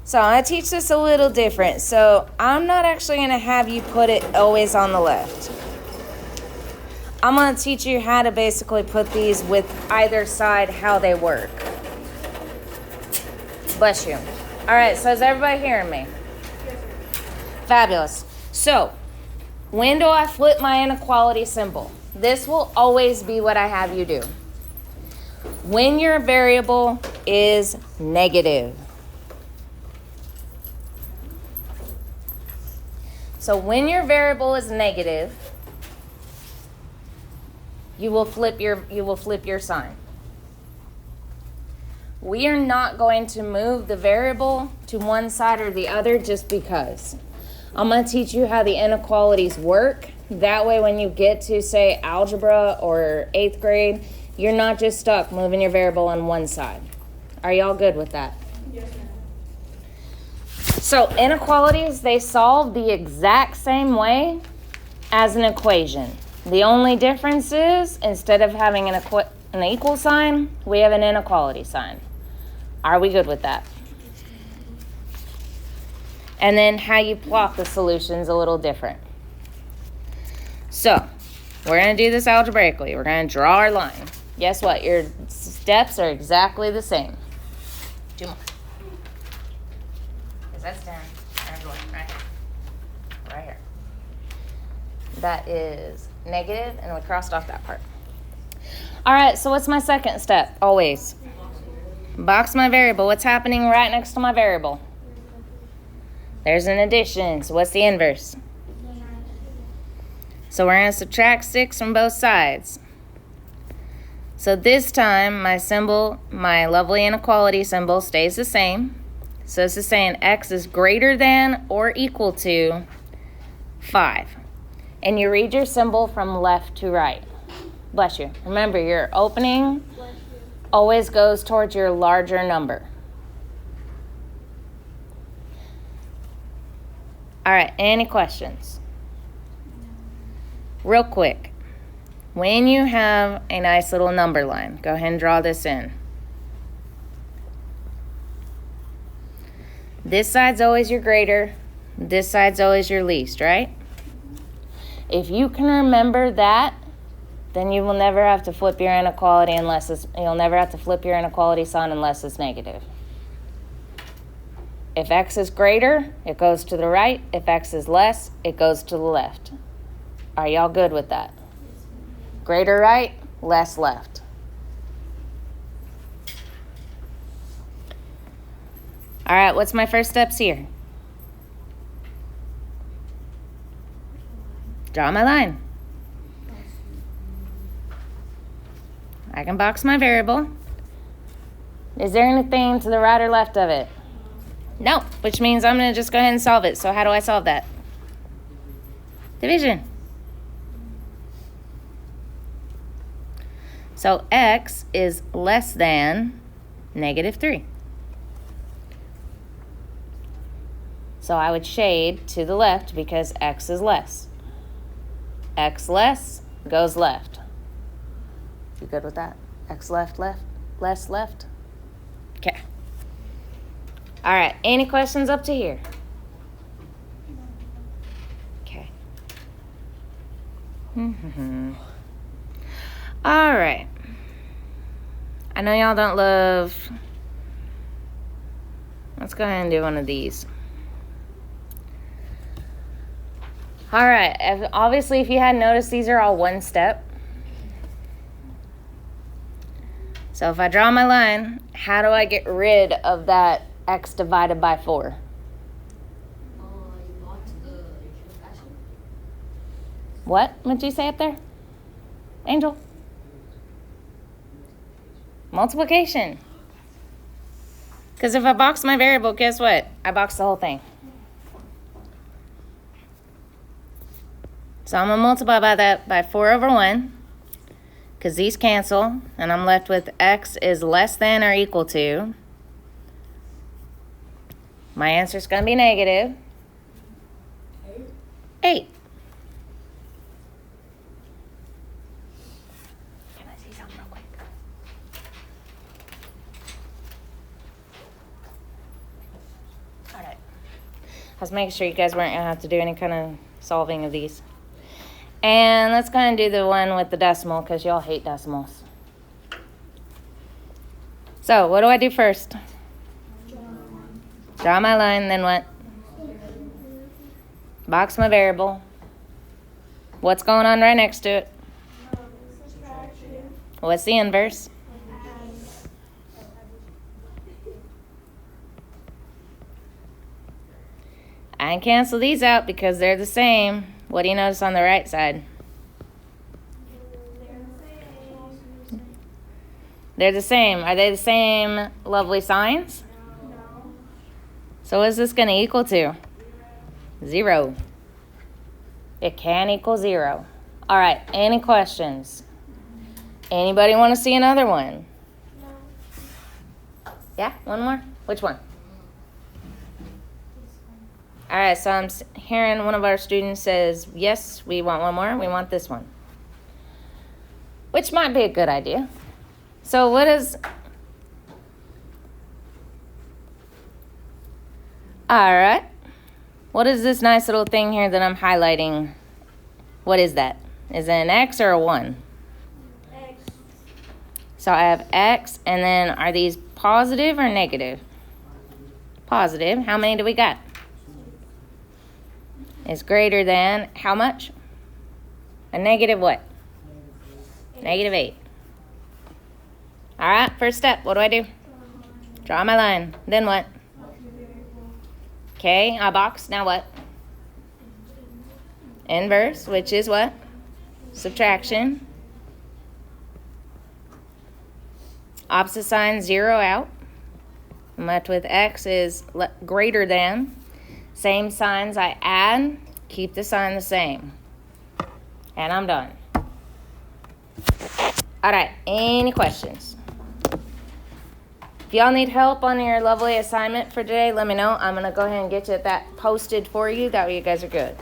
So I teach this a little different. So I'm not actually going to have you put it always on the left. I'm going to teach you how to basically put these with either side, how they work. Bless you. All right, so is everybody hearing me? Fabulous. So when do I flip my inequality symbol? This will always be what I have you do. When your variable is negative. So when your variable is negative, you will flip your sign. We are not going to move the variable to one side or the other just because. I'm going to teach you how the inequalities work. That way when you get to, say, algebra or 8th grade, you're not just stuck moving your variable on one side. Are y'all good with that? Yes, ma'am. So inequalities, they solve the exact same way as an equation. The only difference is instead of having an equal sign, we have an inequality sign. Are we good with that? And then how you plot the solution's a little different. So we're going to do this algebraically. We're going to draw our line. Guess what? Your steps are exactly the same. 2 more. Because that's 10. There's one right here. Right here. That is negative, and we crossed off that part. All right, so what's my second step? Always. Box my variable. What's happening right next to my variable? There's an addition. So what's the inverse? So we're going to subtract 6 from both sides. So this time, my symbol, my lovely inequality symbol, stays the same. So this is saying x is greater than or equal to 5. And you read your symbol from left to right. Bless you. Remember, your opening always goes towards your larger number. All right, any questions? Real quick. When you have a nice little number line, go ahead and draw this in. This side's always your greater. This side's always your least, right? If you can remember that, then you will never have to flip your inequality you'll never have to flip your inequality sign unless it's negative. If x is greater, it goes to the right. If x is less, it goes to the left. Are y'all good with that? Greater right, less left. All right, what's my first steps here? Draw my line. I can box my variable. Is there anything to the right or left of it? No, which means I'm going to just go ahead and solve it. So how do I solve that? Division. So x is less than negative 3. So I would shade to the left because x is less. X less goes left. You good with that? X left, less left? Okay. All right, any questions up to here? Okay. All right. I know y'all don't love... Let's go ahead and do one of these. All right, obviously if you hadn't noticed, these are all one step. So if I draw my line, how do I get rid of that x divided by 4? What would you say up there? Angel? Multiplication. Because if I box my variable, guess what? I box the whole thing. So I'm going to multiply by that by 4 over 1. Because these cancel. And I'm left with x is less than or equal to. My answer is going to be negative 8. Can I see something real quick? was making sure you guys weren't going to have to do any kind of solving of these. And let's go and do the one with the decimal because y'all hate decimals. So what do I do first? Draw my line, then what? Box my variable. What's going on right next to it? What's the inverse? I can cancel these out because they're the same. What do you notice on the right side? They're the same. Are they the same lovely signs? No. So what is this going to equal to? 0. It can equal 0. All right, any questions? Anybody want to see another one? No. Yeah, one more? Which one? All right, so I'm hearing one of our students says, yes, we want one more. We want this one. Which might be a good idea. So what is... All right. What is this nice little thing here that I'm highlighting? What is that? Is it an X or a 1? X. So I have X, and then are these positive or negative? Positive. How many do we got? Is greater than how much? A negative what? Negative 8. All right, first step. What do? Draw my line. Then what? Okay, I box. Now what? Inverse, which is what? Subtraction. Opposite sign, 0 out. I'm left with X is greater than. Same signs I add, keep the sign the same. And I'm done. All right, any questions? If y'all need help on your lovely assignment for today, let me know. I'm going to go ahead and get you that posted for you. That way you guys are good.